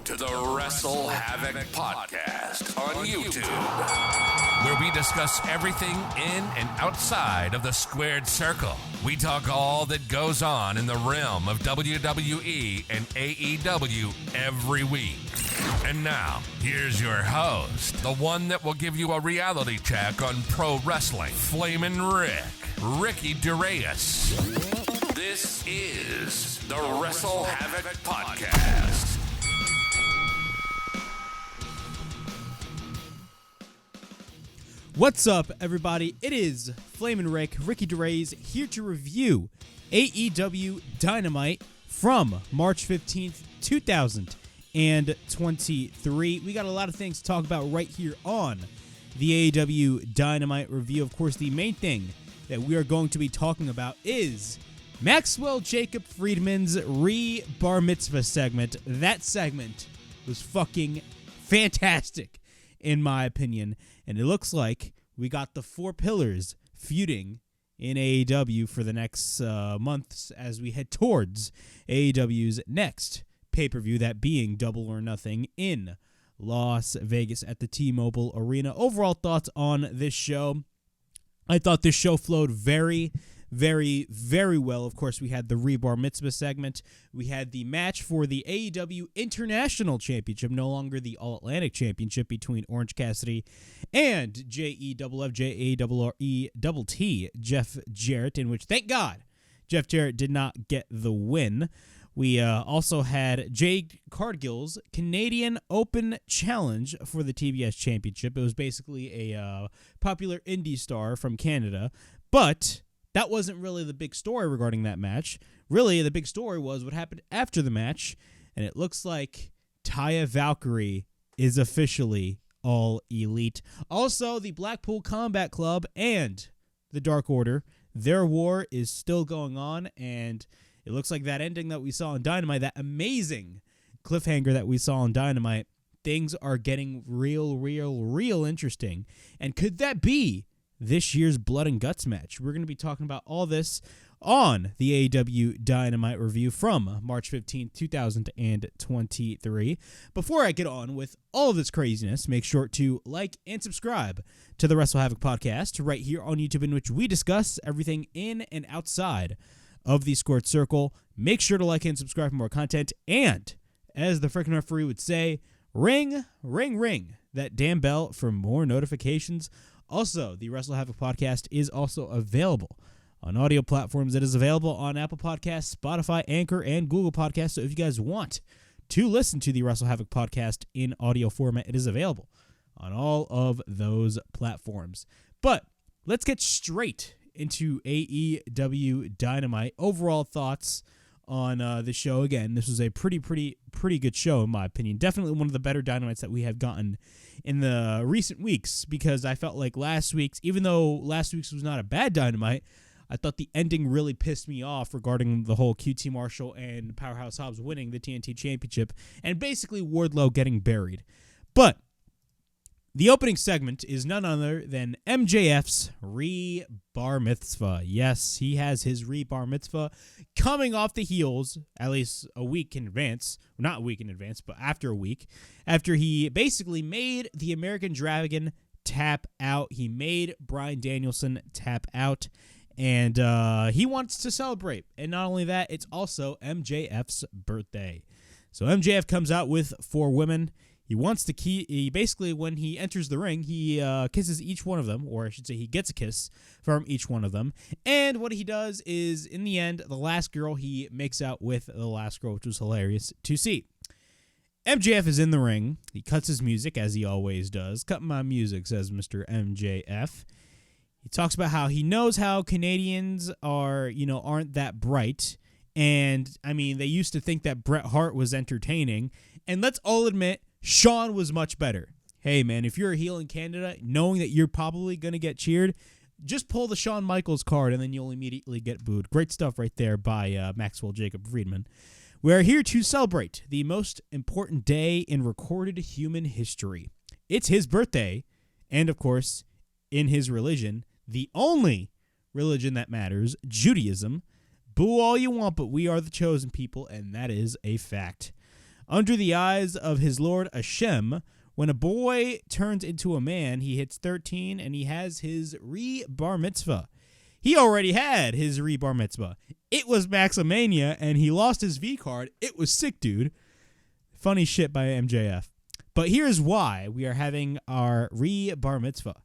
to the WrestleHavoc Podcast on YouTube, where we discuss everything in and outside of the squared circle. We talk all that goes on in the realm of WWE and AEW every week. And now, here's your host, the one that will give you a reality check on pro wrestling, Flamin' Ricky DeReyes. This is the WrestleHavoc Podcast. What's up, everybody? It is Flamin' Ricky DeReyes, here to review AEW Dynamite from March 15th, 2023. We got a lot of things to talk about right here on the AEW Dynamite review. Of course, the main thing that we are going to be talking about is Maxwell Jacob Friedman's Bar Mitzvah segment. That segment was fucking fantastic, in my opinion. And it looks like we got the four pillars feuding in AEW for the next months as we head towards AEW's next pay-per-view, that being Double or Nothing in Las Vegas at the T-Mobile Arena. Overall thoughts on this show. I thought this show flowed very well. Of course, we had the Bar Mitzvah segment. We had the match for the AEW International Championship, no longer the All-Atlantic Championship, between Orange Cassidy and JEFFJARRETT, Jeff Jarrett, in which, thank God, Jeff Jarrett did not get the win. We also had Jade Cargill's Canadian Open Challenge for the TBS Championship. It was basically a popular indie star from Canada, but that wasn't really the big story regarding that match. Really, the big story was what happened after the match, and it looks like Taya Valkyrie is officially All Elite. Also, the Blackpool Combat Club and the Dark Order, their war is still going on, and it looks like that ending that we saw on Dynamite, that amazing cliffhanger that we saw on Dynamite, things are getting real interesting. And could that be this year's Blood and Guts match? We're going to be talking about all this on the AEW Dynamite review from March 15th, 2023. Before I get on with all of this craziness, make sure to like and subscribe to the WrestleHavoc Podcast right here on YouTube, in which we discuss everything in and outside of the squared circle. Make sure to like and subscribe for more content. And as the freaking referee would say, ring that damn bell for more notifications. Also, the WrestleHavoc Podcast is also available on audio platforms. It is available on Apple Podcasts, Spotify, Anchor, and Google Podcasts. So if you guys want to listen to the WrestleHavoc Podcast in audio format, it is available on all of those platforms. But let's get straight into AEW Dynamite. Overall thoughts on the show. Again, this was a pretty good show, in my opinion. Definitely one of the better Dynamites that we have gotten in the recent weeks, because I felt like last week's, even though last week's was not a bad Dynamite, I thought the ending really pissed me off regarding the whole QT Marshall and Powerhouse Hobbs winning the TNT Championship and basically Wardlow getting buried. But the opening segment is none other than MJF's Bar Mitzvah. Yes, he has his Bar Mitzvah coming off the heels, at least a week in advance. Not a week in advance, but after a week. After he basically made the American Dragon tap out. He made Bryan Danielson tap out. And he wants to celebrate. And not only that, it's also MJF's birthday. So MJF comes out with four women. He basically, when he enters the ring, he kisses each one of them, or I should say he gets a kiss from each one of them. And what he does is, in the end, the last girl, he makes out with the last girl, which was hilarious to see. MJF is in the ring. He cuts his music, as he always does. Cut my music, says Mr. MJF. He talks about how he knows how Canadians aren't that bright. And, I mean, they used to think that Bret Hart was entertaining. And let's all admit, Shawn was much better. Hey, man, if you're a heel in Canada, knowing that you're probably going to get cheered, just pull the Shawn Michaels card and then you'll immediately get booed. Great stuff right there by Maxwell Jacob Friedman. We are here to celebrate the most important day in recorded human history. It's his birthday, and of course, in his religion, the only religion that matters, Judaism. Boo all you want, but we are the chosen people, and that is a fact. Under the eyes of his Lord Hashem, when a boy turns into a man, he hits 13 and he has his re-bar mitzvah. He already had his re-bar mitzvah. It was Maximania, and he lost his V card. It was sick, dude. Funny shit by MJF. But here's why we are having our re-bar mitzvah.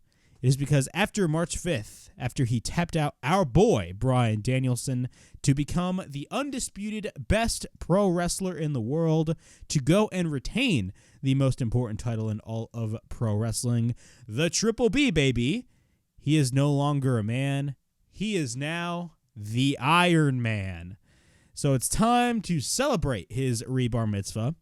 It is because after March 5th, after he tapped out our boy, Bryan Danielson, to become the undisputed best pro wrestler in the world, to go and retain the most important title in all of pro wrestling, the Triple B, baby, he is no longer a man. He is now the Iron Man. So it's time to celebrate his re-bar mitzvah.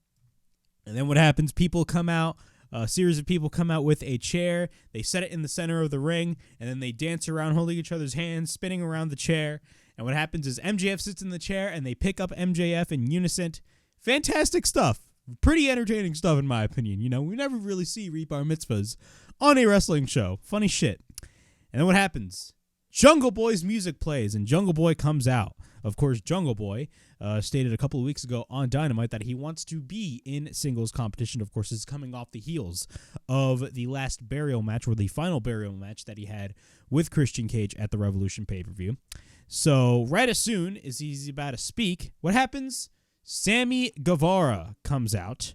And then what happens? People come out. A series of people come out with a chair. They set it in the center of the ring, and then they dance around holding each other's hands, spinning around the chair. And what happens is MJF sits in the chair, and they pick up MJF in unison. Fantastic stuff. Pretty entertaining stuff, in my opinion. You know, we never really see re-bar mitzvahs on a wrestling show. Funny shit. And then what happens? Jungle Boy's music plays, and Jungle Boy comes out. Of course, Jungle Boy stated a couple of weeks ago on Dynamite that he wants to be in singles competition. Of course, it's coming off the heels of the last burial match, or the final burial match that he had with Christian Cage at the Revolution pay-per-view. So right as soon as he's about to speak, what happens? Sammy Guevara comes out.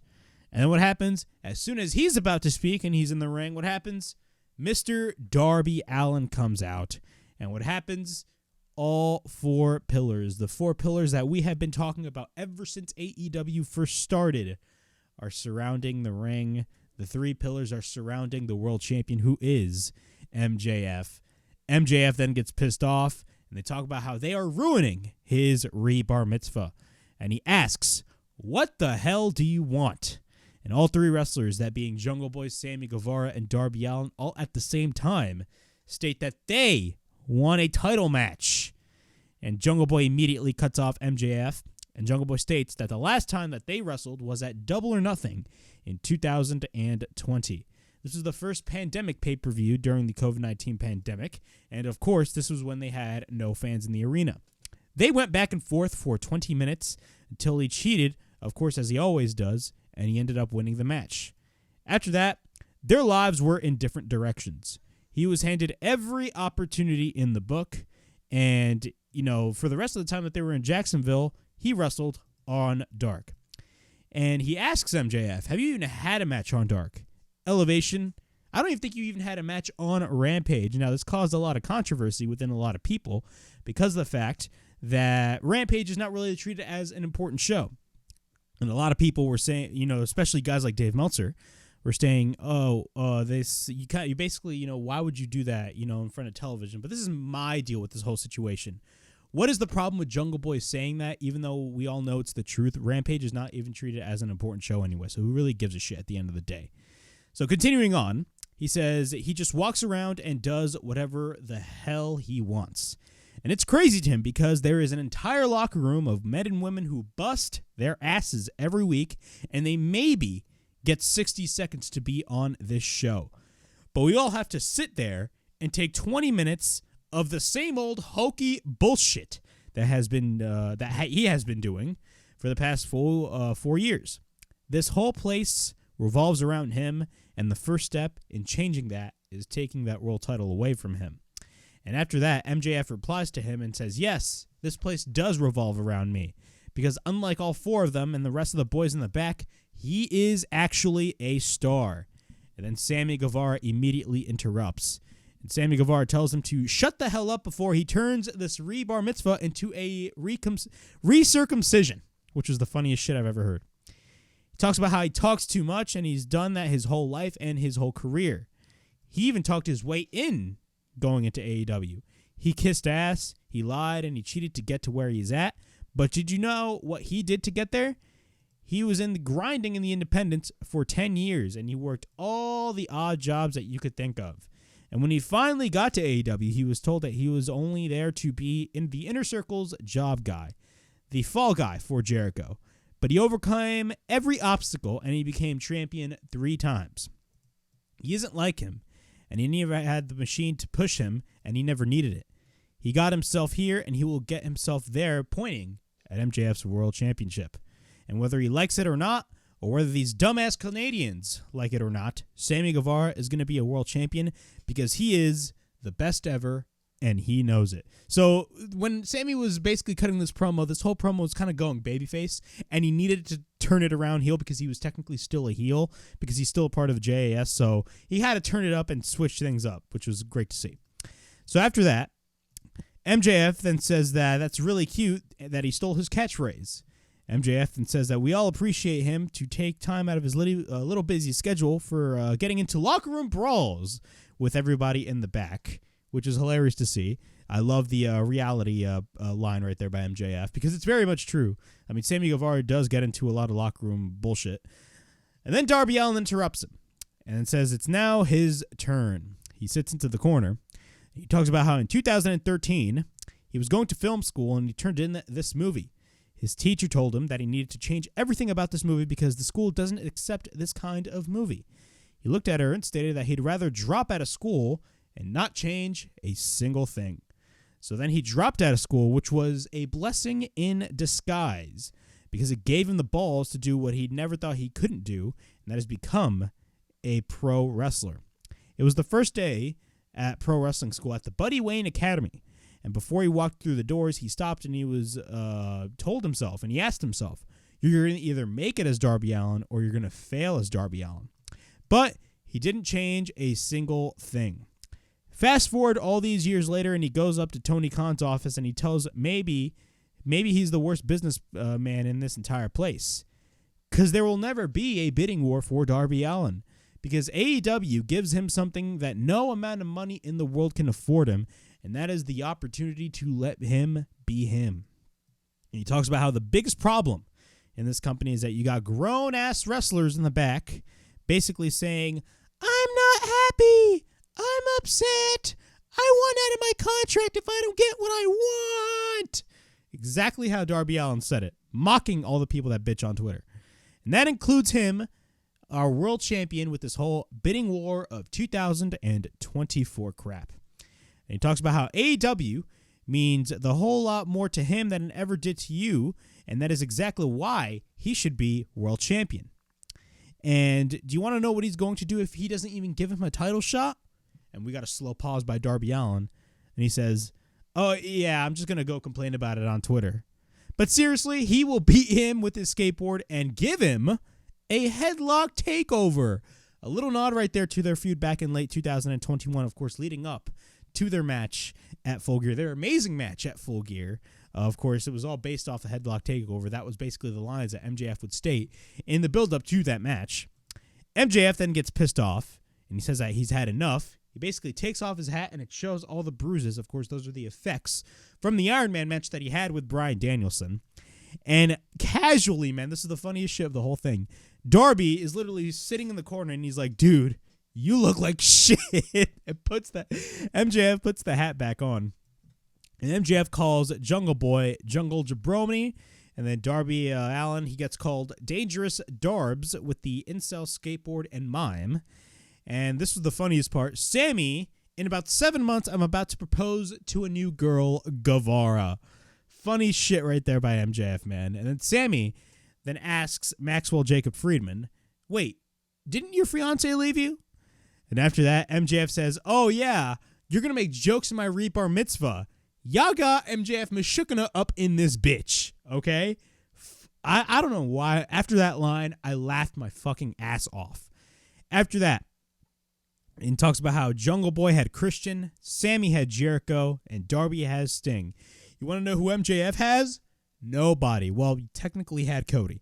And then what happens? As soon as he's about to speak and he's in the ring, what happens? Mr. Darby Allin comes out. And what happens? All four pillars, the four pillars that we have been talking about ever since AEW first started, are surrounding the ring. The three pillars are surrounding the world champion, who is MJF. MJF then gets pissed off, and they talk about how they are ruining his re-bar mitzvah. And he asks, "What the hell do you want?" And all three wrestlers, that being Jungle Boy, Sammy Guevara, and Darby Allin, all at the same time, state that they want a title match. And Jungle Boy immediately cuts off MJF, and Jungle Boy states that the last time that they wrestled was at Double or Nothing in 2020. This was the first pandemic pay-per-view during the COVID-19 pandemic, and of course, this was when they had no fans in the arena. They went back and forth for 20 minutes until he cheated, of course, as he always does, and he ended up winning the match. After that, their lives were in different directions. He was handed every opportunity in the book, and, you know, for the rest of the time that they were in Jacksonville, he wrestled on Dark. And he asks MJF, "Have you even had a match on Dark?" Elevation, I don't even think you even had a match on Rampage. Now, this caused a lot of controversy within a lot of people because of the fact that Rampage is not really treated as an important show. And a lot of people were saying, you know, especially guys like Dave Meltzer, were saying, you basically, you know, why would you do that, you know, in front of television? But this is my deal with this whole situation. What is the problem with Jungle Boy saying that, even though we all know it's the truth? Rampage is not even treated as an important show anyway, so who really gives a shit at the end of the day? So continuing on, he says he just walks around and does whatever the hell he wants. And it's crazy to him because there is an entire locker room of men and women who bust their asses every week, and they maybe get 60 seconds to be on this show. But we all have to sit there and take 20 minutes of the same old hokey bullshit that he has been doing for the past 4 years. This whole place revolves around him, and the first step in changing that is taking that world title away from him. And after that, MJF replies to him and says, "Yes, this place does revolve around me, because unlike all four of them and the rest of the boys in the back, he is actually a star." And then Sammy Guevara immediately interrupts. And Sammy Guevara tells him to shut the hell up before he turns this re-bar mitzvah into a recircumcision, which is the funniest shit I've ever heard. He talks about how he talks too much, and he's done that his whole life and his whole career. He even talked his way in going into AEW. He kissed ass, he lied, and he cheated to get to where he's at. But did you know what he did to get there? He was in the grinding in the independents for 10 years, and he worked all the odd jobs that you could think of. And when he finally got to AEW, he was told that he was only there to be in the Inner Circle's job guy, the fall guy for Jericho. But he overcame every obstacle, and he became champion 3 times. He isn't like him, and he never had the machine to push him, and he never needed it. He got himself here, and he will get himself there, pointing at MJF's World Championship. And whether he likes it or not, or whether these dumbass Canadians like it or not, Sammy Guevara is going to be a world champion because he is the best ever, and he knows it. So when Sammy was basically cutting this whole promo was kind of going babyface, and he needed to turn it around heel because he was technically still a heel because he's still a part of the JAS. So he had to turn it up and switch things up, which was great to see. So after that, MJF then says that that's really cute that he stole his catchphrase. MJF then says that we all appreciate him to take time out of his little busy schedule for getting into locker room brawls with everybody in the back, which is hilarious to see. I love the reality line right there by MJF because it's very much true. I mean, Sammy Guevara does get into a lot of locker room bullshit. And then Darby Allin interrupts him and says it's now his turn. He sits into the corner. He talks about how in 2013, he was going to film school and he turned in this movie. His teacher told him that he needed to change everything about this movie because the school doesn't accept this kind of movie. He looked at her and stated that he'd rather drop out of school and not change a single thing. So then he dropped out of school, which was a blessing in disguise because it gave him the balls to do what he'd never thought he couldn't do, and that is become a pro wrestler. It was the first day at pro wrestling school at the Buddy Wayne Academy. And before he walked through the doors, he stopped and he was told himself, and he asked himself, you're going to either make it as Darby Allin or you're going to fail as Darby Allin. But he didn't change a single thing. Fast forward all these years later, and he goes up to Tony Khan's office and he tells maybe he's the worst business man in this entire place. Because there will never be a bidding war for Darby Allin. Because AEW gives him something that no amount of money in the world can afford him, and that is the opportunity to let him be him. And he talks about how the biggest problem in this company is that you got grown-ass wrestlers in the back basically saying, I'm not happy, I'm upset, I want out of my contract if I don't get what I want. Exactly how Darby Allin said it, mocking all the people that bitch on Twitter. And that includes him, our world champion, with this whole bidding war of 2024 crap. And he talks about how AEW means the whole lot more to him than it ever did to you, and that is exactly why he should be world champion. And do you want to know what he's going to do if he doesn't even give him a title shot? And we got a slow pause by Darby Allin, and he says, oh, yeah, I'm just going to go complain about it on Twitter. But seriously, he will beat him with his skateboard and give him a headlock takeover. A little nod right there to their feud back in late 2021, of course, leading up to their match at Full Gear, their amazing match at Full Gear. Of course, it was all based off the headlock takeover. That was basically the lines that MJF would state in the build-up to that match. MJF then gets pissed off, and he says that he's had enough. He basically takes off his hat, and it shows all the bruises. Of course, those are the effects from the Iron Man match that he had with Bryan Danielson. And casually, man, this is the funniest shit of the whole thing. Darby is literally sitting in the corner, and he's like, dude, you look like shit. MJF puts the hat back on. And MJF calls Jungleboy Jungle Jabroni. And then Darby Allin, he gets called Dangerous Darbs with the incel skateboard and mime. And this was the funniest part. Sammy, in about 7 months, I'm about to propose to a new girl, Guevara. Funny shit right there by MJF, man. And then Sammy then asks Maxwell Jacob Friedman, wait, didn't your fiance leave you? And after that, MJF says, oh yeah, you're going to make jokes in my Rebar Mitzvah. Y'all got MJF Meshukana up in this bitch, okay? I don't know why. After that line, I laughed my fucking ass off. After that, he talks about how Jungle Boy had Christian, Sammy had Jericho, and Darby has Sting. You want to know who MJF has? Nobody. Well, he technically had Cody.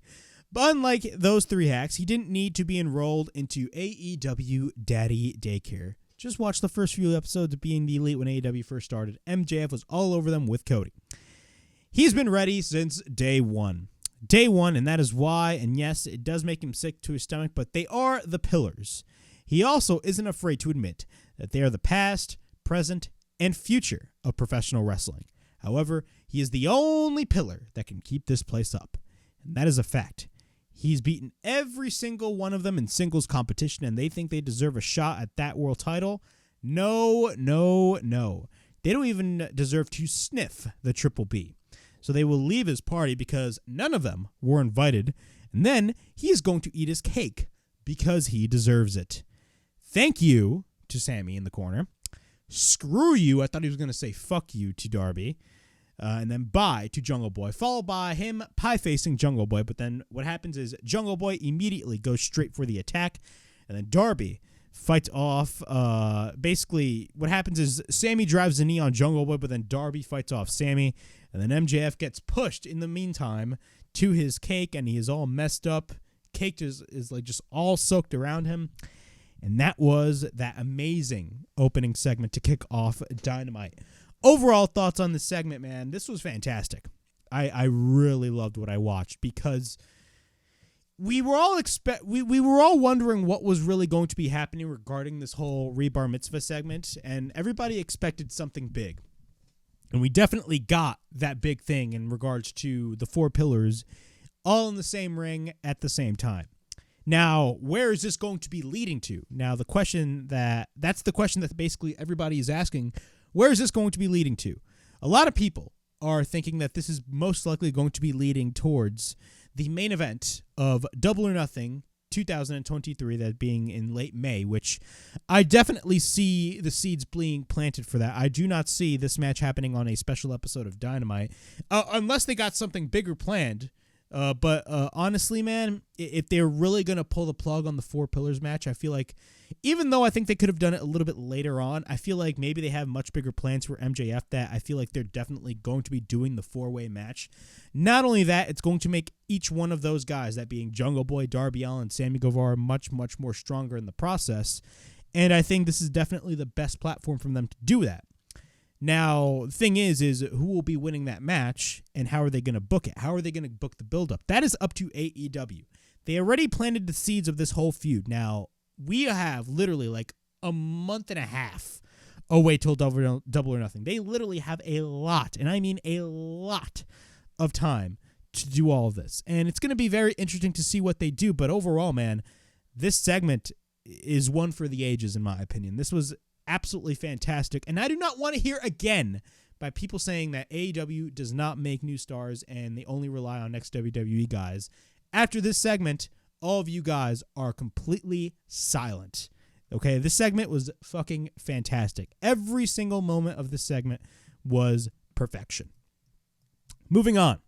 But unlike those three hacks, he didn't need to be enrolled into AEW Daddy Daycare. Just watch the first few episodes of Being the Elite when AEW first started. MJF was all over them with Cody. He's been ready since day one. Day one, and that is why, and yes, it does make him sick to his stomach, but they are the pillars. He also isn't afraid to admit that they are the past, present, and future of professional wrestling. However, he is the only pillar that can keep this place up, and that is a fact. He's beaten every single one of them in singles competition, and they think they deserve a shot at that world title. No. They don't even deserve to sniff the Triple B. So they will leave his party because none of them were invited. And then he is going to eat his cake because he deserves it. Thank you to Sammy in the corner. Screw you. I thought he was going to say fuck you to Darby. And then bye to Jungleboy, followed by him pie-facing Jungleboy. But then what happens is Jungleboy immediately goes straight for the attack. And then Darby fights off. Basically, what happens is Sammy drives the knee on Jungleboy, but then Darby fights off Sammy. And then MJF gets pushed in the meantime to his cake, and he is all messed up. Cake is like just all soaked around him. And that was that amazing opening segment to kick off Dynamite. Overall thoughts on this segment, man. This was fantastic. I really loved what I watched because we were all we were all wondering what was really going to be happening regarding this whole Rebar Mitzvah segment, and everybody expected something big. And we definitely got that big thing in regards to the 4 pillars all in the same ring at the same time. Now, where is this going to be leading to? Now, that's the question that basically everybody is asking. Where is this going to be leading to? A lot of people are thinking that this is most likely going to be leading towards the main event of Double or Nothing 2023, that being in late May, which I definitely see the seeds being planted for that. I do not see this match happening on a special episode of Dynamite, unless they got something bigger planned. But honestly, man, if they're really going to pull the plug on the 4 pillars match, I feel like, even though I think they could have done it a little bit later on, I feel like maybe they have much bigger plans for MJF that I feel like they're definitely going to be doing the 4-way match. Not only that, it's going to make each one of those guys, that being Jungle Boy, Darby Allin, Sammy Guevara, much, much more stronger in the process. And I think this is definitely the best platform for them to do that. Now, the thing is who will be winning that match and how are they going to book it? How are they going to book the build-up? That is up to AEW. They already planted the seeds of this whole feud. Now, we have literally like a month and a half away till Double or Nothing. They literally have a lot, and I mean a lot of time to do all of this. And it's going to be very interesting to see what they do. But overall, man, this segment is one for the ages, in my opinion. This was absolutely fantastic. And I do not want to hear again by people saying that AEW does not make new stars and they only rely on ex-WWE guys. After this segment, all of you guys are completely silent. Okay, this segment was fucking fantastic. Every single moment of this segment was perfection. Moving on.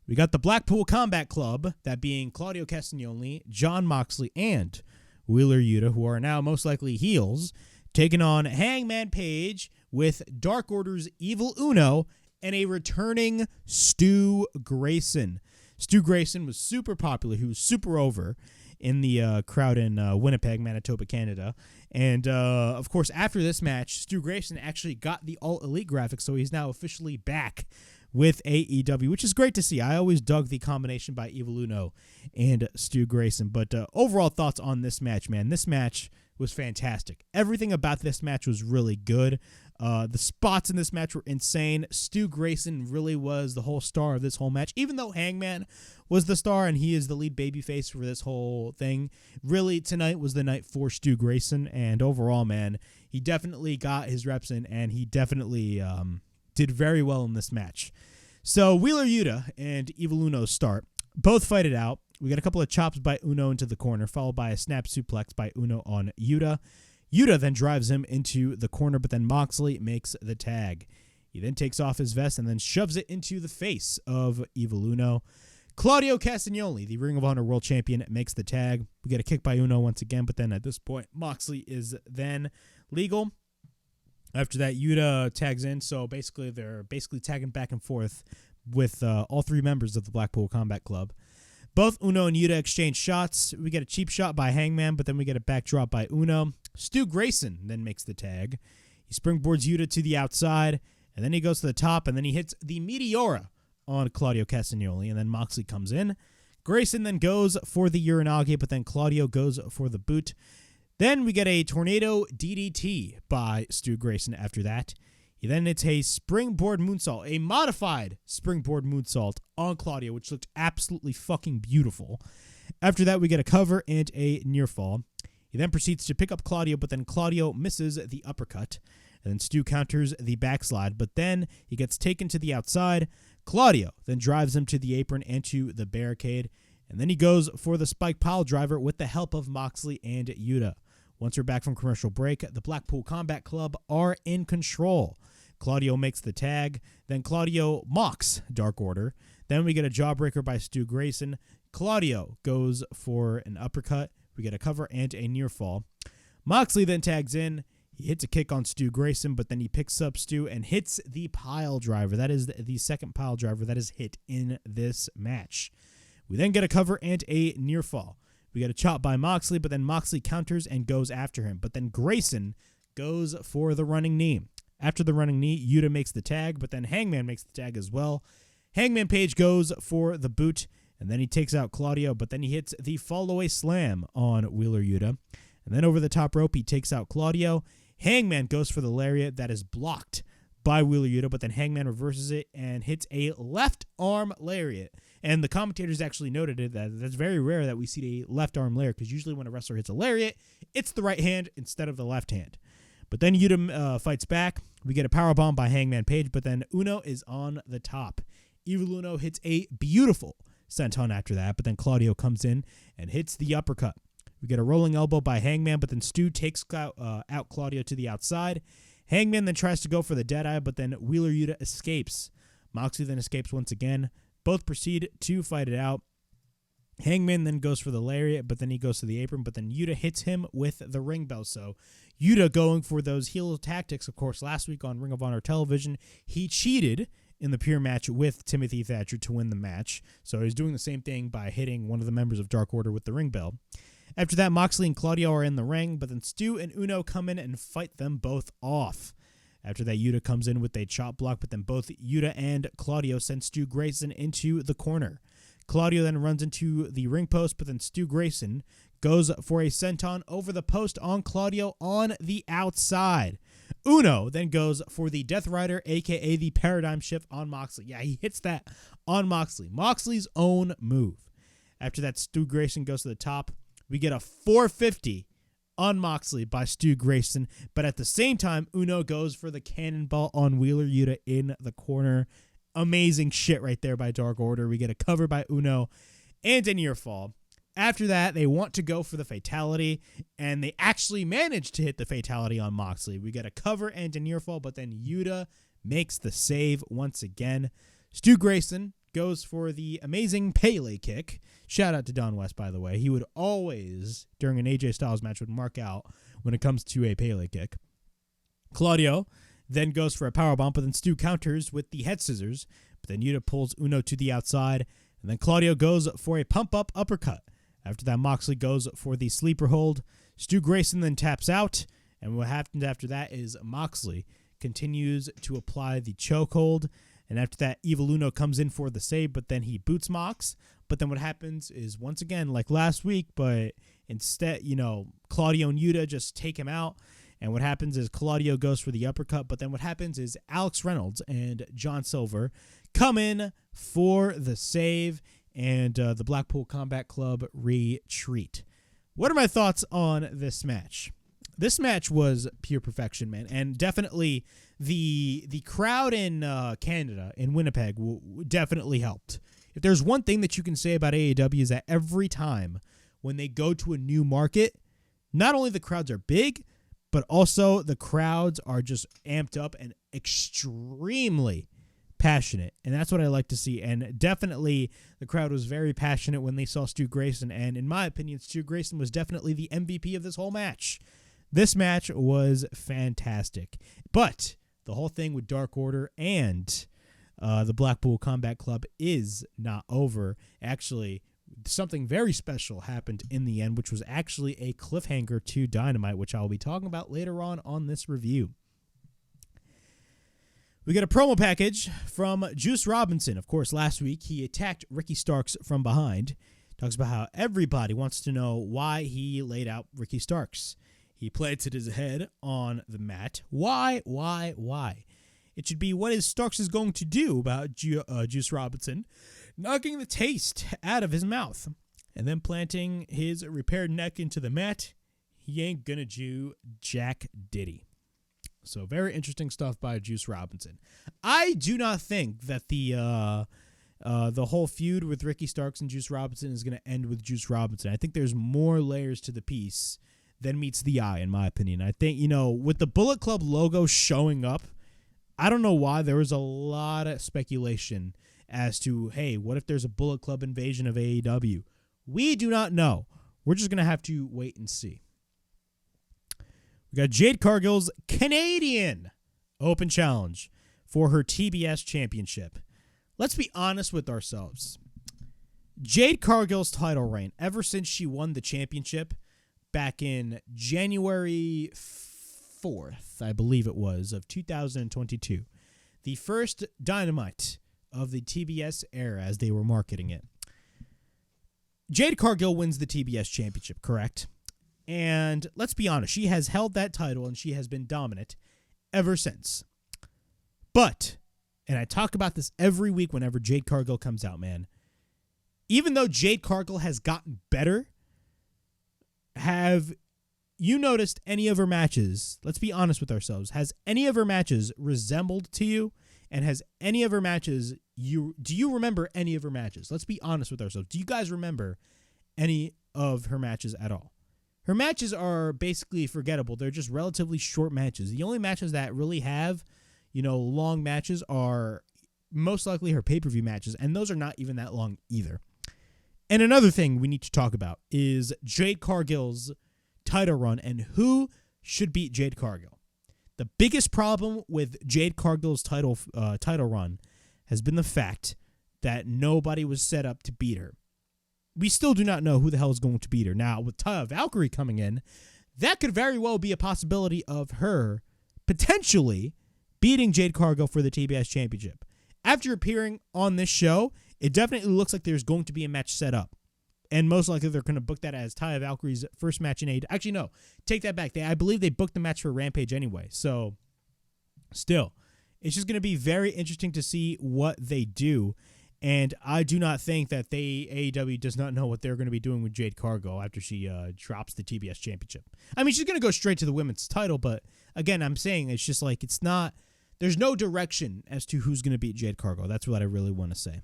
We got the Blackpool Combat Club, that being Claudio Castagnoli, Jon Moxley, and Wheeler Yuta, who are now most likely heels, taking on Hangman Page with Dark Order's Evil Uno and a returning Stu Grayson. Stu Grayson was super popular. He was super over in the crowd in Winnipeg, Manitoba, Canada. And, of course, after this match, Stu Grayson actually got the All Elite graphic, so he's now officially back with AEW, which is great to see. I always dug the combination by Evil Uno and Stu Grayson. But overall thoughts on this match, man. This match was fantastic. Everything about this match was really good. The spots in this match were insane. Stu Grayson really was the whole star of this whole match, even though Hangman was the star and he is the lead babyface for this whole thing. Really, tonight was the night for Stu Grayson, and overall, man, he definitely got his reps in, and he definitely did very well in this match. So Wheeler Yuta and Evil Uno start. Both fight it out. We got a couple of chops by Uno into the corner, followed by a snap suplex by Uno on Yuta. Yuta then drives him into the corner, but then Moxley makes the tag. He then takes off his vest and then shoves it into the face of Evil Uno. Claudio Castagnoli, the Ring of Honor World Champion, makes the tag. We get a kick by Uno once again, but then at this point, Moxley is then legal. After that, Yuta tags in, so basically they're tagging back and forth with all 3 members of the Blackpool Combat Club. Both Uno and Yuta exchange shots. We get a cheap shot by Hangman, but then we get a backdrop by Uno. Stu Grayson then makes the tag. He springboards Yuta to the outside, and then he goes to the top, and then he hits the Meteora on Claudio Castagnoli, and then Moxley comes in. Grayson then goes for the Uranage, but then Claudio goes for the boot. Then we get a Tornado DDT by Stu Grayson after that. He then hits a springboard moonsault, a modified springboard moonsault on Claudio, which looked absolutely fucking beautiful. After that, we get a cover and a near fall. He then proceeds to pick up Claudio, but then Claudio misses the uppercut. And then Stu counters the backslide, but then he gets taken to the outside. Claudio then drives him to the apron and to the barricade, and then he goes for the spike pile driver with the help of Moxley and Yuta. Once we're back from commercial break, the Blackpool Combat Club are in control. Claudio makes the tag, then Claudio mocks Dark Order. Then we get a jawbreaker by Stu Grayson. Claudio goes for an uppercut. We get a cover and a near fall. Moxley then tags in. He hits a kick on Stu Grayson, but then he picks up Stu and hits the pile driver. That is the second pile driver that is hit in this match. We then get a cover and a near fall. We get a chop by Moxley, but then Moxley counters and goes after him. But then Grayson goes for the running knee. After the running knee, Yuta makes the tag, but then Hangman makes the tag as well. Hangman Page goes for the boot, and then he takes out Claudio, but then he hits the fall-away slam on Wheeler Yuta. And then over the top rope, he takes out Claudio. Hangman goes for the lariat that is blocked by Wheeler Yuta, but then Hangman reverses it and hits a left arm lariat. And the commentators actually noted it that that's very rare that we see a left arm lariat, because usually when a wrestler hits a lariat, it's the right hand instead of the left hand. But then Yuta fights back. We get a powerbomb by Hangman Page, but then Uno is on the top. Evil Uno hits a beautiful senton after that, but then Claudio comes in and hits the uppercut. We get a rolling elbow by Hangman, but then Stu takes out Claudio to the outside. Hangman then tries to go for the Deadeye, but then Wheeler Yuta escapes. Moxley then escapes once again. Both proceed to fight it out. Hangman then goes for the lariat, but then he goes to the apron, but then Yuta hits him with the ring bell. So Yuta going for those heel tactics. Of course, last week on Ring of Honor television, he cheated in the pure match with Timothy Thatcher to win the match. So he's doing the same thing by hitting one of the members of Dark Order with the ring bell. After that, Moxley and Claudio are in the ring, but then Stu and Uno come in and fight them both off. After that, Yuta comes in with a chop block, but then both Yuta and Claudio send Stu Grayson into the corner. Claudio then runs into the ring post, but then Stu Grayson goes for a senton over the post on Claudio on the outside. Uno then goes for the Death Rider, a.k.a. the Paradigm Shift on Moxley. Yeah, he hits that on Moxley. Moxley's own move. After that, Stu Grayson goes to the top. We get a 450 on Moxley by Stu Grayson, but at the same time, Uno goes for the cannonball on Wheeler Yuta in the corner. Amazing shit right there by Dark Order. We get a cover by Uno and a near fall. After that, they want to go for the fatality, and they actually manage to hit the fatality on Moxley. We get a cover and a near fall, but then Yuta makes the save once again. Stu Grayson goes for the amazing Pele kick. Shout out to Don West, by the way. He would always, during an AJ Styles match, would mark out when it comes to a Pele kick. Claudio then goes for a powerbomb, but then Stu counters with the head scissors. But then Yuta pulls Uno to the outside, and then Claudio goes for a pump-up uppercut. After that, Moxley goes for the sleeper hold. Stu Grayson then taps out, and what happens after that is Moxley continues to apply the chokehold. And after that, Evil Uno comes in for the save, but then he boots Mox. But then what happens is, once again, like last week, but instead, Claudio and Yuta just take him out. And what happens is Claudio goes for the uppercut, but then what happens is Alex Reynolds and John Silver come in for the save, and the Blackpool Combat Club retreat. What are my thoughts on this match? This match was pure perfection, man, and definitely the crowd in Canada, in Winnipeg, definitely helped. If there's one thing that you can say about AEW is that every time when they go to a new market, not only the crowds are big, but also the crowds are just amped up and extremely passionate, and that's what I like to see. And definitely the crowd was very passionate when they saw Stu Grayson, and in my opinion, Stu Grayson was definitely the MVP of this whole match. This match was fantastic, but the whole thing with Dark Order and the Blackpool Combat Club is not over. Actually, something very special happened in the end, which was actually a cliffhanger to Dynamite, which I'll be talking about later on this review. We get a promo package from Juice Robinson. Of course, last week he attacked Ricky Starks from behind. Talks about how everybody wants to know why he laid out Ricky Starks. He planted his head on the mat. Why? It should be what is Starks is going to do about Juice Robinson, knocking the taste out of his mouth, and then planting his repaired neck into the mat. He ain't gonna do Jack Diddy. So very interesting stuff by Juice Robinson. I do not think that the whole feud with Ricky Starks and Juice Robinson is going to end with Juice Robinson. I think there's more layers to the piece than meets the eye, in my opinion. I think, with the Bullet Club logo showing up, I don't know why there was a lot of speculation as to, hey, what if there's a Bullet Club invasion of AEW? We do not know. We're just going to have to wait and see. We got Jade Cargill's Canadian Open Challenge for her TBS championship. Let's be honest with ourselves. Jade Cargill's title reign, ever since she won the championship back in January 4th, I believe it was, of 2022, the first Dynamite of the TBS era as they were marketing it. Jade Cargill wins the TBS championship, correct? And let's be honest, she has held that title and she has been dominant ever since. But, and I talk about this every week whenever Jade Cargill comes out, man, even though Jade Cargill has gotten better, have you noticed any of her matches, let's be honest with ourselves, has any of her matches resembled to you? And has any of her matches, do you remember any of her matches? Let's be honest with ourselves. Do you guys remember any of her matches at all? Her matches are basically forgettable. They're just relatively short matches. The only matches that really have, long matches are most likely her pay-per-view matches, and those are not even that long either. And another thing we need to talk about is Jade Cargill's title run and who should beat Jade Cargill. The biggest problem with Jade Cargill's title run has been the fact that nobody was set up to beat her. We still do not know who the hell is going to beat her. Now, with Taya Valkyrie coming in, that could very well be a possibility of her potentially beating Jade Cargill for the TBS Championship. After appearing on this show, it definitely looks like there's going to be a match set up. And most likely they're going to book that as Taya Valkyrie's first match in AEW. Actually, no. Take that back. I believe they booked the match for Rampage anyway. So, still, it's just going to be very interesting to see what they do. And I do not think that AEW does not know what they're going to be doing with Jade Cargill after she drops the TBS Championship. I mean, she's going to go straight to the women's title, but again, I'm saying it's just like it's not. There's no direction as to who's going to beat Jade Cargill. That's what I really want to say.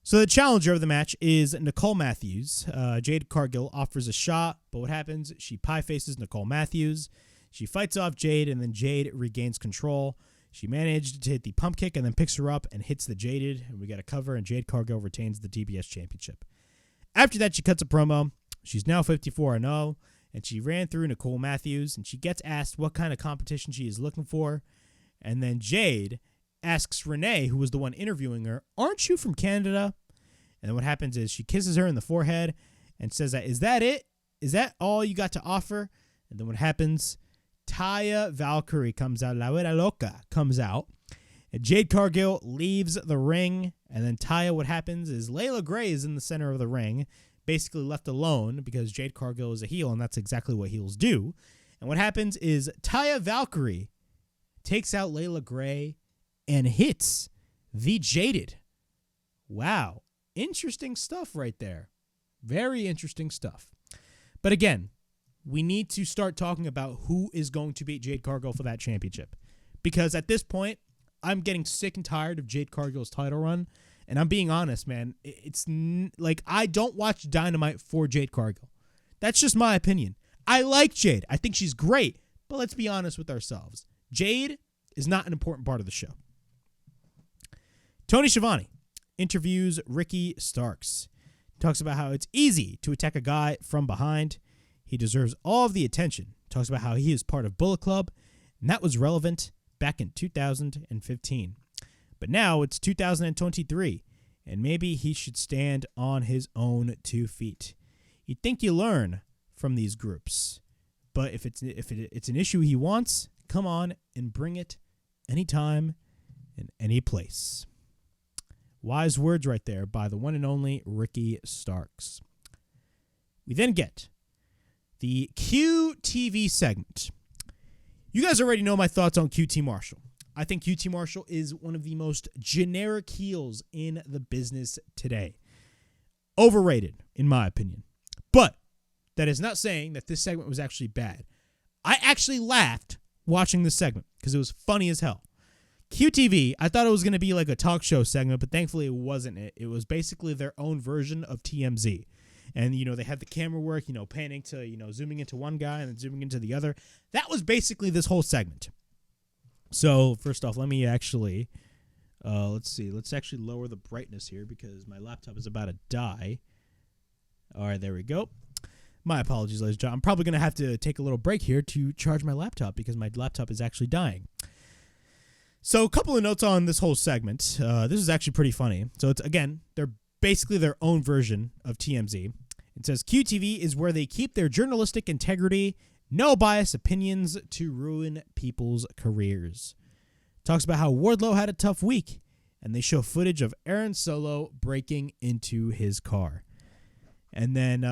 So the challenger of the match is Nicole Matthews. Jade Cargill offers a shot, but what happens? She pie faces Nicole Matthews. She fights off Jade, and then Jade regains control. She managed to hit the pump kick and then picks her up and hits the Jaded. And we got a cover, and Jade Cargill retains the TBS Championship. After that, she cuts a promo. She's now 54-0, and she ran through Nicole Matthews, and she gets asked what kind of competition she is looking for. And then Jade asks Renee, who was the one interviewing her, "Aren't you from Canada?" And then what happens is she kisses her in the forehead and says, "Is that it? Is that all you got to offer?" And then what happens? Taya Valkyrie comes out. La Vera Loca comes out. And Jade Cargill leaves the ring. And then Taya, what happens is Layla Gray is in the center of the ring, basically left alone because Jade Cargill is a heel, and that's exactly what heels do. And what happens is Taya Valkyrie takes out Layla Gray and hits the Jaded. Wow. Interesting stuff right there. Very interesting stuff. But again, we need to start talking about who is going to beat Jade Cargill for that championship. Because at this point, I'm getting sick and tired of Jade Cargill's title run. And I'm being honest, man. It's like I don't watch Dynamite for Jade Cargill. That's just my opinion. I like Jade. I think she's great. But let's be honest with ourselves. Jade is not an important part of the show. Tony Schiavone interviews Ricky Starks. Talks about how it's easy to attack a guy from behind. He deserves all of the attention. Talks about how he is part of Bullet Club, and that was relevant back in 2015. But now it's 2023, and maybe he should stand on his own 2 feet. You'd think you learn from these groups, but if it's an issue he wants, come on and bring it anytime and any place. Wise words right there by the one and only Ricky Starks. We then get the QTV segment. You guys already know my thoughts on QT Marshall. I think QT Marshall is one of the most generic heels in the business today. Overrated, in my opinion. But that is not saying that this segment was actually bad. I actually laughed watching this segment because it was funny as hell. QTV, I thought it was going to be like a talk show segment, but thankfully it wasn't. It was basically their own version of TMZ. And, they had the camera work, panning to, zooming into one guy and then zooming into the other. That was basically this whole segment. So, first off, let me actually, let's see. Let's actually lower the brightness here because my laptop is about to die. All right, there we go. My apologies, ladies and gentlemen. I'm probably going to have to take a little break here to charge my laptop because my laptop is actually dying. So a couple of notes on this whole segment. This is actually pretty funny. So it's, again, they're basically their own version of TMZ. It says QTV is where they keep their journalistic integrity, no bias opinions to ruin people's careers. Talks about how Wardlow had a tough week, and they show footage of Aaron Solo breaking into his car. And then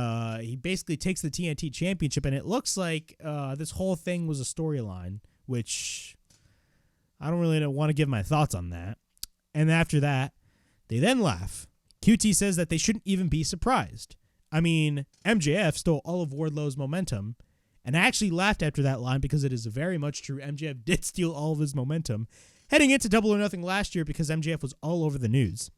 he basically takes the TNT Championship, and it looks like this whole thing was a storyline, which I don't really want to give my thoughts on that. And after that, they then laugh. QT says that they shouldn't even be surprised. I mean, MJF stole all of Wardlow's momentum, and I actually laughed after that line because it is very much true. MJF did steal all of his momentum heading into Double or Nothing last year because MJF was all over the news.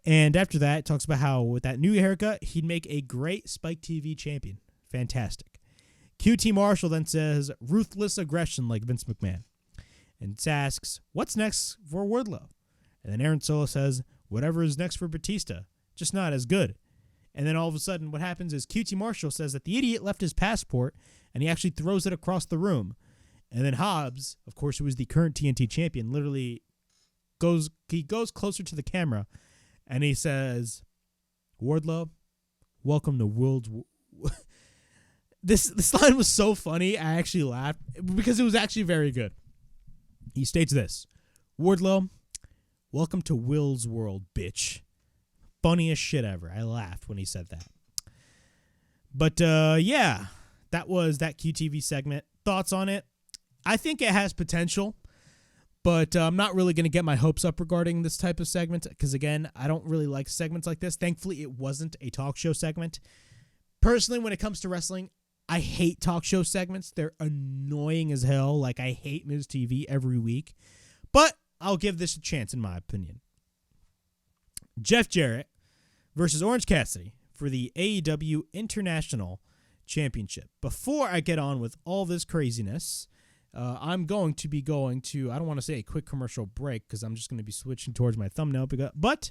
And after that, it talks about how with that new haircut, he'd make a great Spike TV champion. Fantastic. QT Marshall then says, ruthless aggression like Vince McMahon. And asks, what's next for Wardlow? And then Aaron Solo says, whatever is next for Batista, just not as good. And then all of a sudden what happens is QT Marshall says that the idiot left his passport and he actually throws it across the room. And then Hobbs, of course, who is the current TNT champion, literally goes closer to the camera and he says, Wardlow, welcome to World's... This line was so funny, I actually laughed because it was actually very good. He states this, Wardlow, welcome to Will's world, bitch. Funniest shit ever. I laughed when he said that. But, yeah, that was that QTV segment. Thoughts on it? I think it has potential, but I'm not really going to get my hopes up regarding this type of segment because, again, I don't really like segments like this. Thankfully, it wasn't a talk show segment. Personally, when it comes to wrestling, I hate talk show segments. They're annoying as hell. Like, I hate Miz TV every week. But I'll give this a chance, in my opinion. Jeff Jarrett versus Orange Cassidy for the AEW International Championship. Before I get on with all this craziness, I'm going to be going to, I don't want to say a quick commercial break because I'm just going to be switching towards my thumbnail, but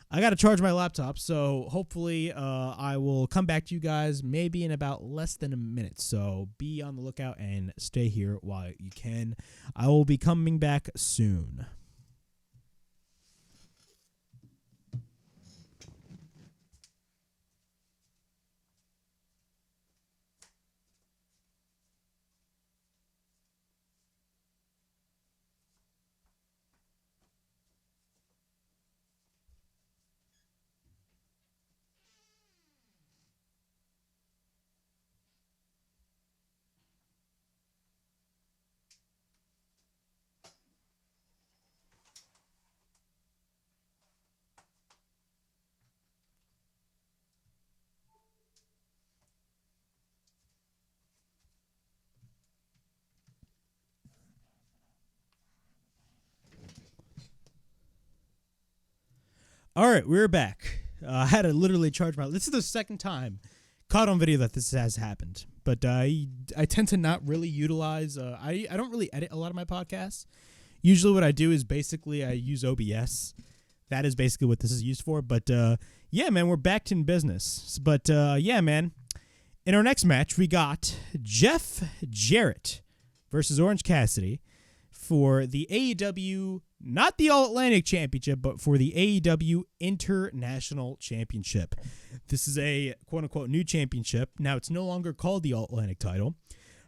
I got to charge my laptop, so hopefully I will come back to you guys maybe in about less than a minute. So be on the lookout and stay here while you can. I will be coming back soon. All right, we're back. I had to literally charge my... This is the second time caught on video that this has happened. But I tend to not really utilize... I don't really edit a lot of my podcasts. Usually what I do is basically I use OBS. That is basically what this is used for. But yeah, man, we're back in business. But yeah, man, in our next match, we got Jeff Jarrett versus Orange Cassidy for the AEW... Not the All-Atlantic Championship, but for the AEW International Championship. This is a quote-unquote new championship. Now, it's no longer called the All-Atlantic title.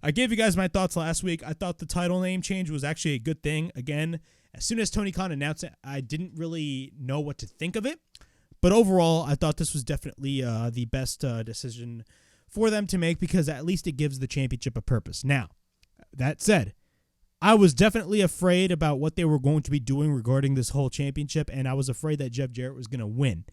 I gave you guys my thoughts last week. I thought the title name change was actually a good thing. Again, as soon as Tony Khan announced it, I didn't really know what to think of it. But overall, I thought this was definitely the best decision for them to make because at least it gives the championship a purpose. Now, that said, I was definitely afraid about what they were going to be doing regarding this whole championship, and I was afraid that Jeff Jarrett was going to win.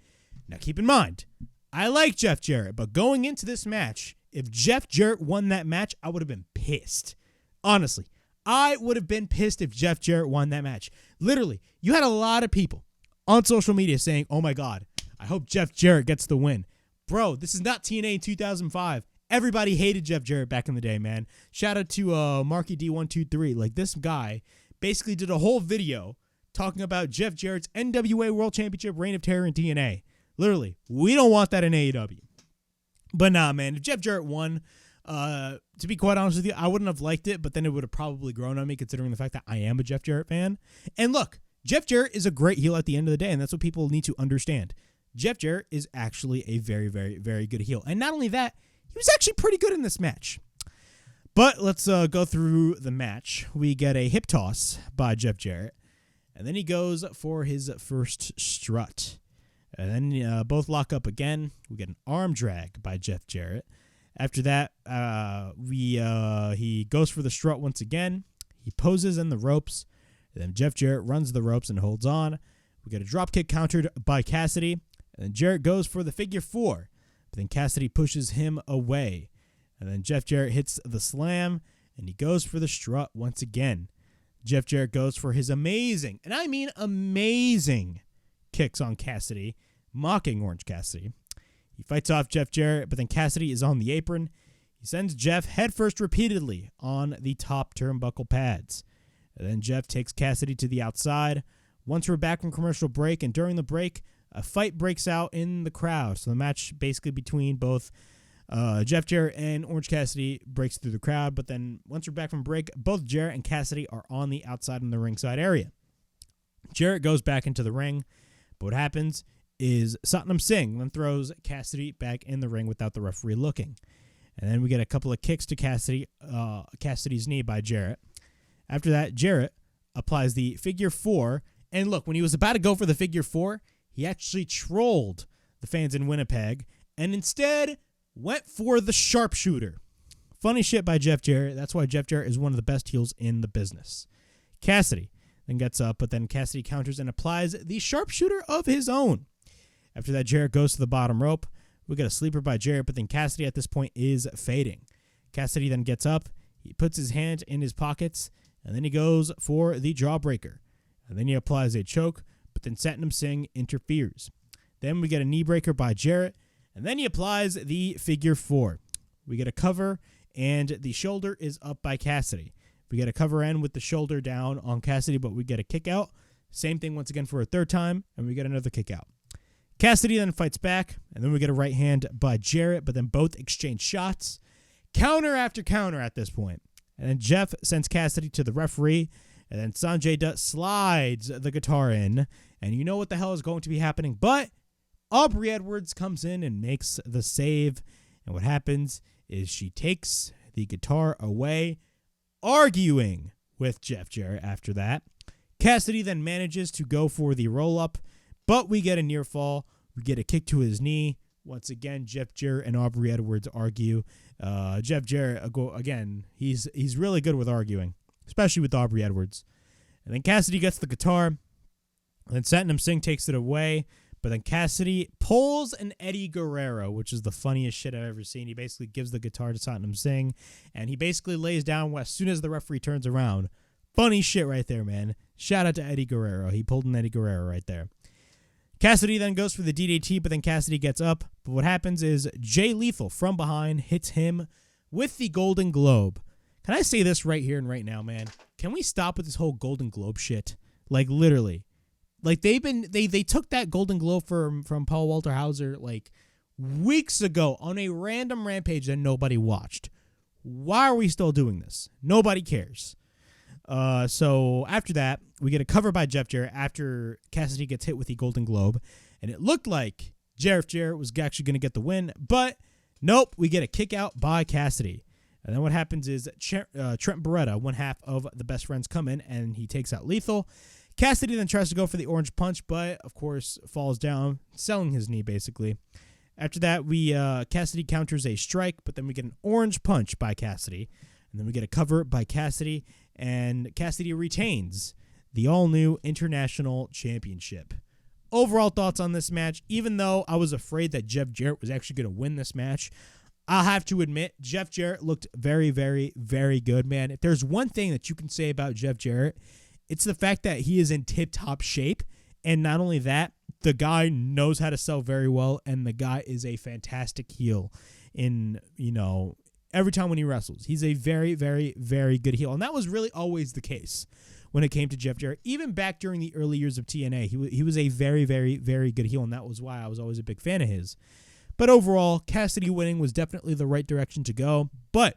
Now, keep in mind, I like Jeff Jarrett, but going into this match, if Jeff Jarrett won that match, I would have been pissed. Honestly, I would have been pissed if Jeff Jarrett won that match. Literally, you had a lot of people on social media saying, oh my God, I hope Jeff Jarrett gets the win. Bro, this is not TNA in 2005. Everybody hated Jeff Jarrett back in the day, man. Shout out to Marky D123. Like, this guy basically did a whole video talking about Jeff Jarrett's NWA World Championship reign of terror in TNA. Literally, we don't want that in AEW. But nah, man, if Jeff Jarrett won, to be quite honest with you, I wouldn't have liked it, but then it would have probably grown on me considering the fact that I am a Jeff Jarrett fan. And look, Jeff Jarrett is a great heel at the end of the day, and that's what people need to understand. Jeff Jarrett is actually a very, very, very good heel. And not only that, he was actually pretty good in this match. But let's go through the match. We get a hip toss by Jeff Jarrett, and then he goes for his first strut. And then both lock up again. We get an arm drag by Jeff Jarrett. After that, he goes for the strut once again. He poses in the ropes. And then Jeff Jarrett runs the ropes and holds on. We get a dropkick countered by Cassidy. And then Jarrett goes for the figure four. But then Cassidy pushes him away. And then Jeff Jarrett hits the slam. And he goes for the strut once again. Jeff Jarrett goes for his amazing, and I mean amazing, kicks on Cassidy, mocking Orange Cassidy. He fights off Jeff Jarrett, but then Cassidy is on the apron. He sends Jeff headfirst repeatedly on the top turnbuckle pads. And then Jeff takes Cassidy to the outside. Once we're back from commercial break, and during the break, a fight breaks out in the crowd. So the match basically between both Jeff Jarrett and Orange Cassidy breaks through the crowd. But then once we're back from break, both Jarrett and Cassidy are on the outside in the ringside area. Jarrett goes back into the ring. But what happens is Satnam Singh then throws Cassidy back in the ring without the referee looking. And then we get a couple of kicks to Cassidy's knee by Jarrett. After that, Jarrett applies the figure four. And look, when he was about to go for the figure four, he actually trolled the fans in Winnipeg and instead went for the sharpshooter. Funny shit by Jeff Jarrett. That's why Jeff Jarrett is one of the best heels in the business. Cassidy then gets up, but then Cassidy counters and applies the sharpshooter of his own. After that, Jarrett goes to the bottom rope. We get a sleeper by Jarrett, but then Cassidy at this point is fading. Cassidy then gets up. He puts his hand in his pockets, and then he goes for the jawbreaker. And then he applies a choke, but then Satnam Singh interferes. Then we get a knee breaker by Jarrett, and then he applies the figure four. We get a cover, and the shoulder is up by Cassidy. We get a cover end with the shoulder down on Cassidy, but we get a kick out. Same thing once again for a third time, and we get another kick out. Cassidy then fights back, and then we get a right hand by Jarrett, but then both exchange shots. Counter after counter at this point. And then Jeff sends Cassidy to the referee, and then Sanjay Dutt slides the guitar in, and you know what the hell is going to be happening, but Aubrey Edwards comes in and makes the save, and what happens is she takes the guitar away, arguing with Jeff Jarrett after that. Cassidy then manages to go for the roll-up, but we get a near fall. We get a kick to his knee. Once again, Jeff Jarrett and Aubrey Edwards argue. Jeff Jarrett, again, he's really good with arguing, especially with Aubrey Edwards. And then Cassidy gets the guitar, and then Satnam Singh takes it away. But then Cassidy pulls an Eddie Guerrero, which is the funniest shit I've ever seen. He basically gives the guitar to Satnam Singh, and he basically lays down as soon as the referee turns around. Funny shit right there, man. Shout out to Eddie Guerrero. He pulled an Eddie Guerrero right there. Cassidy then goes for the DDT, but then Cassidy gets up. But what happens is Jay Lethal from behind hits him with the Golden Globe. Can I say this right here and right now, man? Can we stop with this whole Golden Globe shit? Like, literally. Like, they took that Golden Globe from Paul Walter Hauser, like, weeks ago on a random rampage that nobody watched. Why are we still doing this? Nobody cares. So after that, we get a cover by Jeff Jarrett after Cassidy gets hit with the Golden Globe. And it looked like Jeff Jarrett was actually going to get the win. But nope, we get a kick out by Cassidy. And then what happens is Trent Beretta, one half of the Best Friends, come in and he takes out Lethal. Cassidy then tries to go for the orange punch, but of course falls down, selling his knee basically. After that, Cassidy counters a strike, but then we get an orange punch by Cassidy. And then we get a cover by Cassidy, and Cassidy retains the all-new International Championship. Overall thoughts on this match, even though I was afraid that Jeff Jarrett was actually going to win this match, I'll have to admit, Jeff Jarrett looked very, very, very good, man. If there's one thing that you can say about Jeff Jarrett, it's the fact that he is in tip-top shape. And not only that, the guy knows how to sell very well, and the guy is a fantastic heel in, every time when he wrestles. He's a very, very, very good heel. And that was really always the case when it came to Jeff Jarrett. Even back during the early years of TNA, he was a very, very, very good heel, and that was why I was always a big fan of his. But overall, Cassidy winning was definitely the right direction to go. But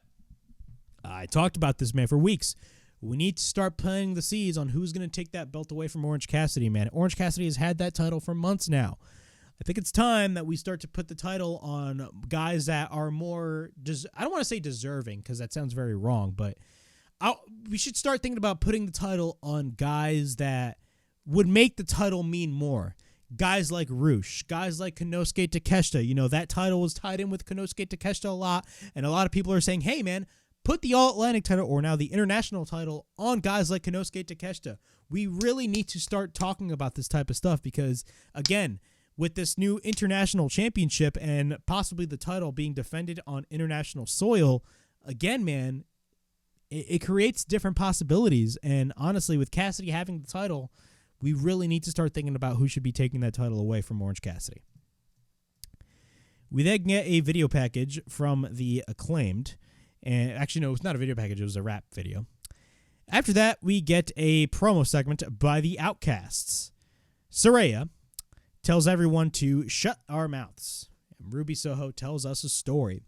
I talked about this, man, for weeks. We need to start planting the seeds on who's going to take that belt away from Orange Cassidy, man. Orange Cassidy has had that title for months now. I think it's time that we start to put the title on guys that are more, I don't want to say deserving because that sounds very wrong, but we should start thinking about putting the title on guys that would make the title mean more. Guys like Roosh, guys like Konosuke Takeshita. That title was tied in with Konosuke Takeshita a lot, and a lot of people are saying, hey, man, put the All-Atlantic title, or now the international title, on guys like Konosuke Takeshita. We really need to start talking about this type of stuff because, again, with this new international championship and possibly the title being defended on international soil, again, man, it creates different possibilities. And honestly, with Cassidy having the title, we really need to start thinking about who should be taking that title away from Orange Cassidy. We then get a video package from the Acclaimed. And actually, no, it's not a video package. It was a rap video. After that, we get a promo segment by the Outcasts. Saraya tells everyone to shut our mouths. And Ruby Soho tells us a story.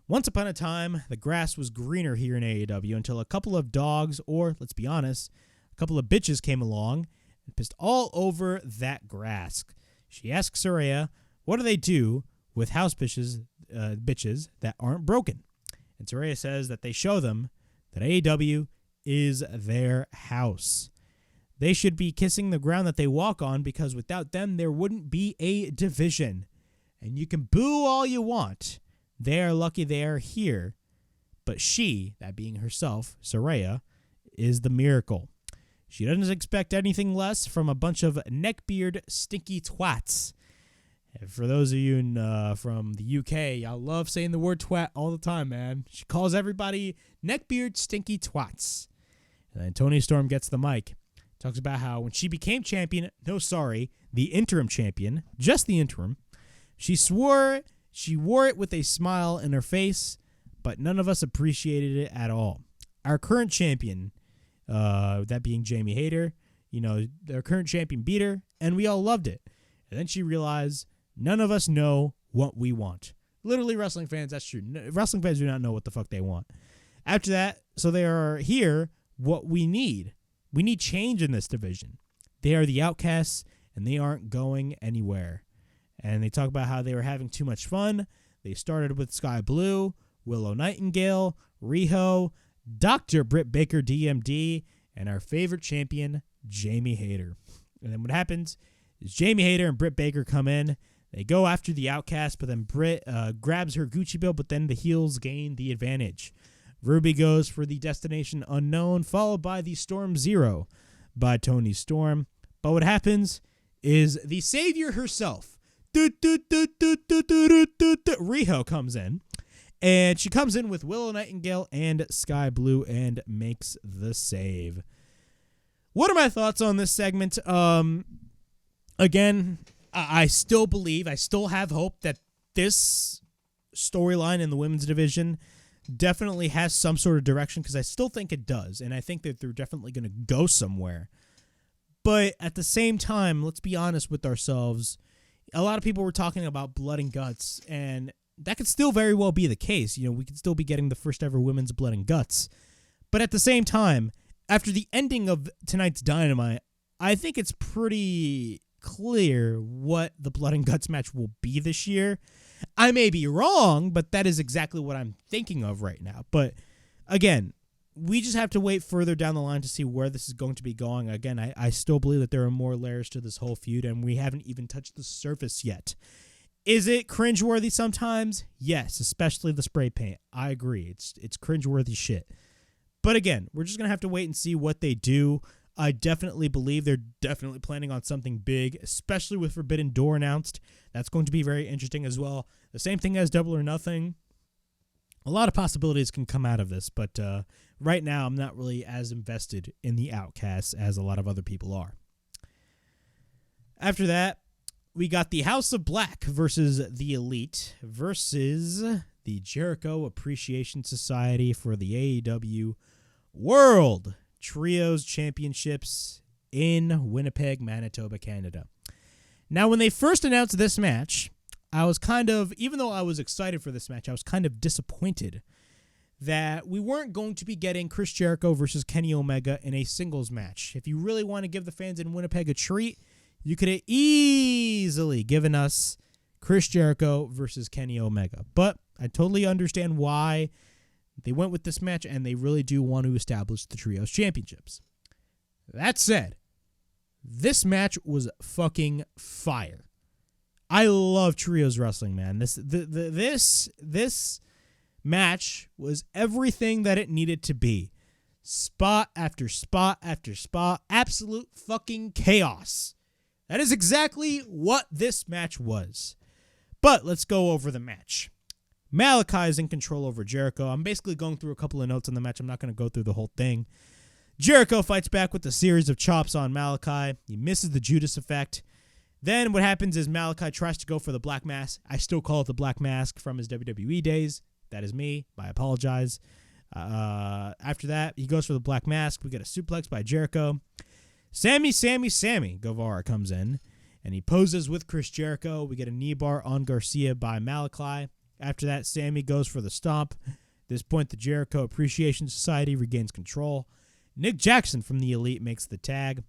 Once upon a time, the grass was greener here in AEW until a couple of dogs, or let's be honest, a couple of bitches came along and pissed all over that grass. She asks Saraya, what do they do with house bitches that aren't broken? And Saraya says that they show them that AEW is their house. They should be kissing the ground that they walk on because without them, there wouldn't be a division. And you can boo all you want. They are lucky they are here. But she, that being herself, Saraya, is the miracle. She doesn't expect anything less from a bunch of neckbeard stinky twats. And for those of you from the UK, y'all love saying the word twat all the time, man. She calls everybody neckbeard stinky twats. And then Toni Storm gets the mic. Talks about how when she became champion, the interim champion, just the interim, she swore she wore it with a smile in her face, but none of us appreciated it at all. Our current champion, that being Jamie Hayter, their current champion beat her, and we all loved it. And then she realized none of us know what we want. Literally, wrestling fans, that's true. Wrestling fans do not know what the fuck they want. After that, so they are here, what we need. We need change in this division. They are the Outcasts, and they aren't going anywhere. And they talk about how they were having too much fun. They started with Sky Blue, Willow Nightingale, Riho, Dr. Britt Baker, DMD, and our favorite champion, Jamie Hayter. And then what happens is Jamie Hayter and Britt Baker come in. They go after the Outcast, but then Britt grabs her Gucci belt, but then the heels gain the advantage. Ruby goes for the Destination Unknown, followed by the Storm Zero by Toni Storm. But what happens is the savior herself, Riho, comes in. And she comes in with Willow Nightingale and Sky Blue and makes the save. What are my thoughts on this segment? Again, I still believe, I still have hope that this storyline in the women's division definitely has some sort of direction because I still think it does. And I think that they're definitely going to go somewhere. But at the same time, let's be honest with ourselves. A lot of people were talking about blood and guts, and that could still very well be the case. We could still be getting the first ever women's blood and guts. But at the same time, after the ending of tonight's Dynamite, I think it's pretty clear what the blood and guts match will be this year. I may be wrong, but that is exactly what I'm thinking of right now. But again, we just have to wait further down the line to see where this is going to be going. Again, I still believe that there are more layers to this whole feud, and we haven't even touched the surface yet. Is it cringeworthy sometimes? Yes, especially the spray paint. I agree. It's cringeworthy shit. But again, we're just going to have to wait and see what they do. I definitely believe they're definitely planning on something big, especially with Forbidden Door announced. That's going to be very interesting as well. The same thing as Double or Nothing. a lot of possibilities can come out of this, but right now I'm not really as invested in the Outcasts as a lot of other people are. After that, we got the House of Black versus the Elite versus the Jericho Appreciation Society for the AEW World Trios Championships in Winnipeg, Manitoba, Canada. Now, when they first announced this match, I was even though I was excited for this match, I was kind of disappointed that we weren't going to be getting Chris Jericho versus Kenny Omega in a singles match. If you really want to give the fans in Winnipeg a treat, you could have easily given us Chris Jericho versus Kenny Omega. But I totally understand why they went with this match, and they really do want to establish the Trios Championships. That said, this match was fucking fire. I love Trios wrestling, man. This match was everything that it needed to be. Spot after spot after spot. Absolute fucking chaos. That is exactly what this match was. But let's go over the match. Malachi is in control over Jericho. I'm basically going through a couple of notes on the match. I'm not going to go through the whole thing. Jericho fights back with a series of chops on Malachi. He misses the Judas effect. Then what happens is Malachi tries to go for the Black Mask. I still call it the Black Mask from his WWE days. That is me. I apologize. After that, he goes for the Black Mask. We get a suplex by Jericho. Sammy Guevara comes in, and he poses with Chris Jericho. We get a knee bar on Garcia by Malachi. After that, Sammy goes for the stomp. At this point, the Jericho Appreciation Society regains control. Nick Jackson from the Elite makes the tag.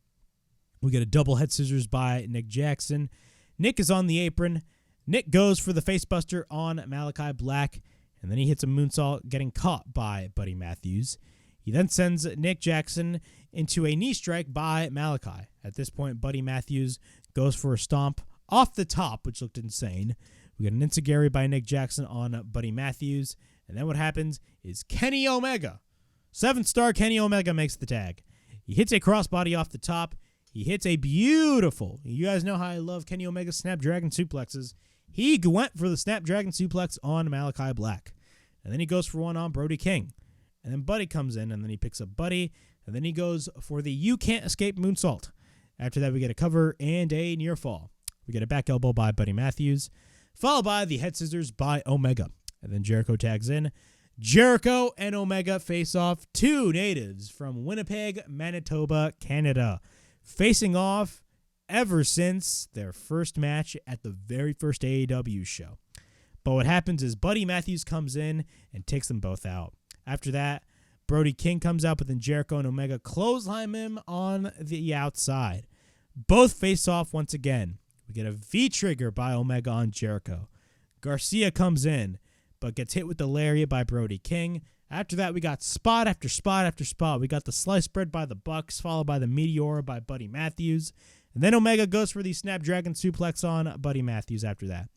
We get a double head scissors by Nick Jackson. Nick is on the apron. Nick goes for the facebuster on Malachi Black, and then he hits a moonsault, getting caught by Buddy Matthews. He then sends Nick Jackson into a knee strike by Malachi. At this point, Buddy Matthews goes for a stomp off the top, which looked insane. We get an enziguri by Nick Jackson on Buddy Matthews, and then what happens is Kenny Omega, 7-star Kenny Omega, makes the tag. He hits a crossbody off the top. He hits a beautiful, you guys know how I love Kenny Omega's Snapdragon suplexes. He went for the Snapdragon suplex on Malachi Black. And then he goes for one on Brody King. And then Buddy comes in, and then he picks up Buddy. And then he goes for the You Can't Escape moonsault. After that, we get a cover and a near fall. We get a back elbow by Buddy Matthews, followed by the head scissors by Omega. And then Jericho tags in. Jericho and Omega face off, two natives from Winnipeg, Manitoba, Canada, facing off ever since their first match at the very first AEW show. But what happens is Buddy Matthews comes in and takes them both out. After that, Brody King comes out, but then Jericho and Omega clothesline him on the outside. Both face off once again. We get a V-trigger by Omega on Jericho. Garcia comes in, but gets hit with the lariat by Brody King. After that, we got spot after spot after spot. We got the slice bread by the Bucks, followed by the Meteora by Buddy Matthews. And then Omega goes for the Snapdragon suplex on Buddy Matthews after that.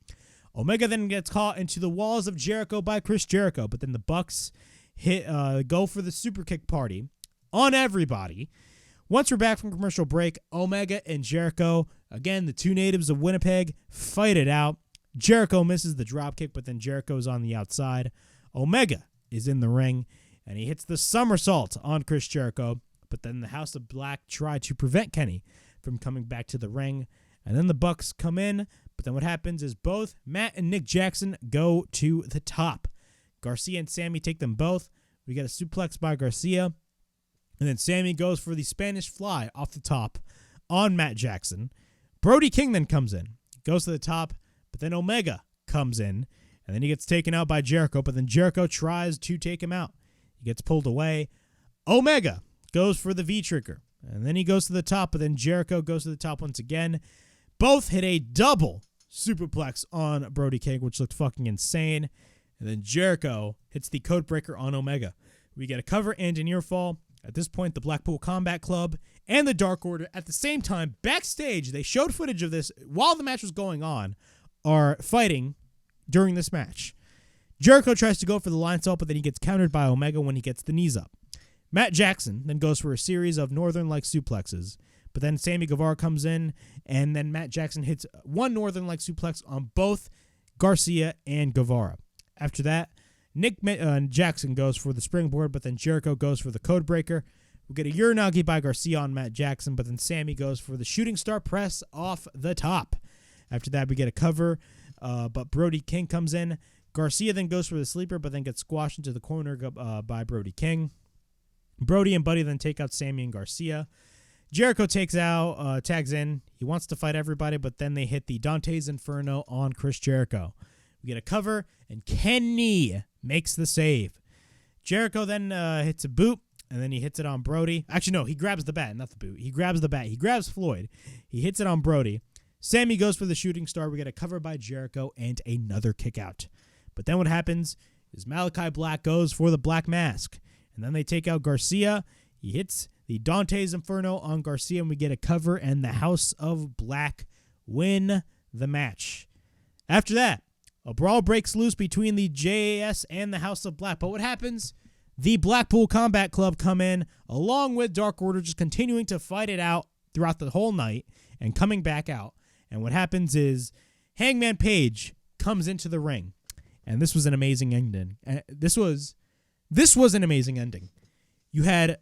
Omega then gets caught into the walls of Jericho by Chris Jericho, but then the Bucks go for the super kick party on everybody. Once we're back from commercial break, Omega and Jericho, again, the two natives of Winnipeg, fight it out. Jericho misses the dropkick, but then Jericho's on the outside. Omega is in the ring, and he hits the somersault on Chris Jericho, but then the House of Black try to prevent Kenny from coming back to the ring, and then the Bucks come in, but then what happens is both Matt and Nick Jackson go to the top. Garcia and Sammy take them both. We get a suplex by Garcia, and then Sammy goes for the Spanish fly off the top on Matt Jackson. Brody King then comes in, goes to the top, but then Omega comes in, and then he gets taken out by Jericho, but then Jericho tries to take him out. He gets pulled away. Omega goes for the V-trigger, and then he goes to the top, but then Jericho goes to the top once again. Both hit a double superplex on Brody King, which looked fucking insane. And then Jericho hits the code breaker on Omega. We get a cover and a near fall. At this point, the Blackpool Combat Club and the Dark Order, at the same time, backstage, they showed footage of this while the match was going on, are fighting during this match. Jericho tries to go for the line salt, but then he gets countered by Omega when he gets the knees up. Matt Jackson then goes for a series of Northern-like suplexes, but then Sammy Guevara comes in, and then Matt Jackson hits one Northern-like suplex on both Garcia and Guevara. After that, Jackson goes for the springboard, but then Jericho goes for the code breaker. We get a Uranagi by Garcia on Matt Jackson, but then Sammy goes for the shooting star press off the top. After that, we get a cover, but Brody King comes in. Garcia then goes for the sleeper, but then gets squashed into the corner by Brody King. Brody and Buddy then take out Sammy and Garcia. Jericho tags in. He wants to fight everybody, but then they hit the Dante's Inferno on Chris Jericho. We get a cover, and Kenny makes the save. Jericho then hits a boot, and then he hits it on Brody. Actually, no, he grabs the bat, not the boot. He grabs the bat. He grabs Floyd. He hits it on Brody. Sammy goes for the shooting star. We get a cover by Jericho and another kick out. But then what happens is Malachi Black goes for the Black Mask. And then they take out Garcia. He hits the Dante's Inferno on Garcia, and we get a cover, and the House of Black win the match. After that, a brawl breaks loose between the JAS and the House of Black. But what happens? The Blackpool Combat Club come in, along with Dark Order, just continuing to fight it out throughout the whole night and coming back out. And what happens is Hangman Page comes into the ring. And this was an amazing ending. This was an amazing ending. You had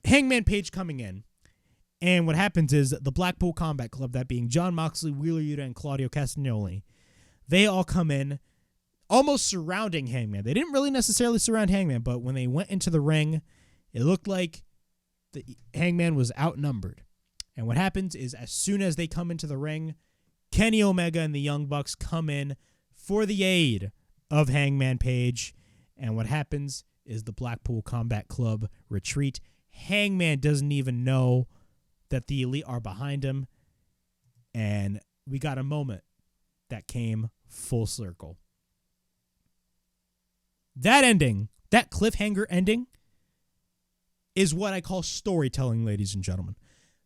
Hangman Page coming in, and what happens is the Blackpool Combat Club, that being John Moxley, Wheeler Yuta, and Claudio Castagnoli, they all come in, almost surrounding Hangman. They didn't really necessarily surround Hangman, but when they went into the ring, it looked like the Hangman was outnumbered. And what happens is as soon as they come into the ring, Kenny Omega and the Young Bucks come in for the aid of Hangman Page. And what happens is the Blackpool Combat Club retreat. Hangman doesn't even know that the Elite are behind him. And we got a moment that came full circle. That ending, that cliffhanger ending, is what I call storytelling, ladies and gentlemen.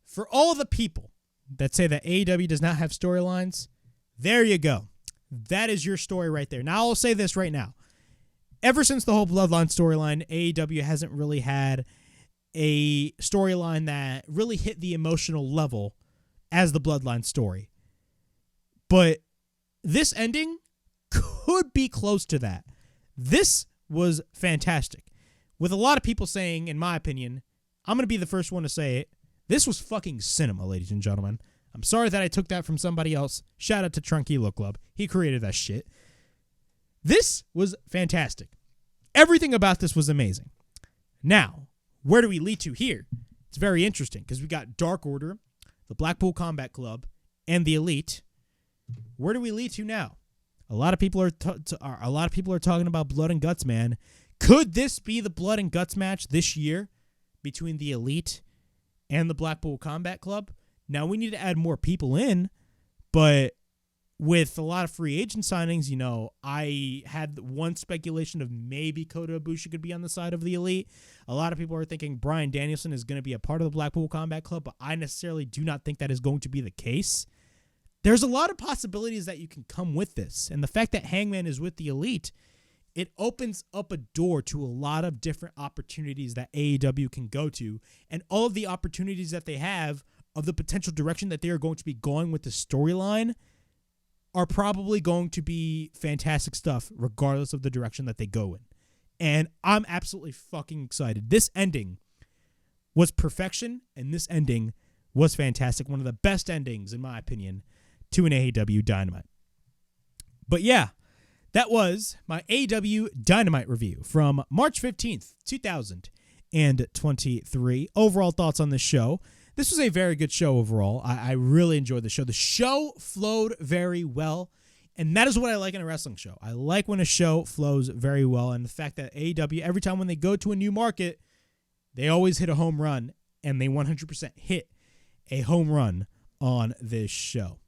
For all the people that say that AEW does not have storylines, there you go. That is your story right there. Now, I'll say this right now. Ever since the whole Bloodline storyline, AEW hasn't really had a storyline that really hit the emotional level as the Bloodline story. But this ending could be close to that. This was fantastic. With a lot of people saying, in my opinion, I'm going to be the first one to say it, this was fucking cinema, ladies and gentlemen. I'm sorry that I took that from somebody else. Shout out to Trunkilo Club. He created that shit. This was fantastic. Everything about this was amazing. Now, where do we lead to here? It's very interesting because we got Dark Order, the Blackpool Combat Club, and the Elite. Where do we lead to now? A lot of people are talking about Blood and Guts, man. Could this be the Blood and Guts match this year between the Elite and the Blackpool Combat Club? Now, we need to add more people in, but with a lot of free agent signings, you know, I had one speculation of maybe Kota Ibushi could be on the side of the Elite. A lot of people are thinking Bryan Danielson is going to be a part of the Blackpool Combat Club, but I necessarily do not think that is going to be the case. There's a lot of possibilities that you can come with this, and the fact that Hangman is with the Elite, it opens up a door to a lot of different opportunities that AEW can go to, and all of the opportunities that they have of the potential direction that they are going to be going with the storyline are probably going to be fantastic stuff regardless of the direction that they go in. And I'm absolutely fucking excited. This ending was perfection, and this ending was fantastic. One of the best endings, in my opinion, to an AEW Dynamite. But yeah, that was my AEW Dynamite review from March 15th, 2023. Overall thoughts on this show. This was a very good show overall. I really enjoyed the show. The show flowed very well, and that is what I like in a wrestling show. I like when a show flows very well, and the fact that AEW, every time when they go to a new market, they always hit a home run, and they 100% hit a home run on this show.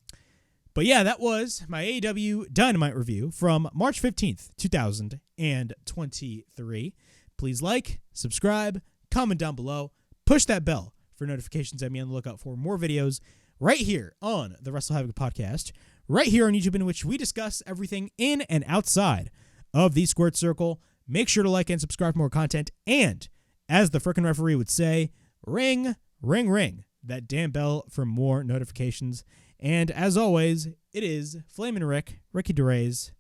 But yeah, that was my AEW Dynamite review from March 15th, 2023. Please like, subscribe, comment down below, push that bell for notifications and be on the lookout for more videos right here on the WrestleHavoc Podcast, right here on YouTube, in which we discuss everything in and outside of the Squared Circle. Make sure to like and subscribe for more content, and as the frickin' referee would say, ring, ring, ring that damn bell for more notifications. And as always, it is Flamin' Ricky DeRays,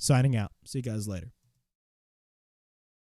signing out. See you guys later.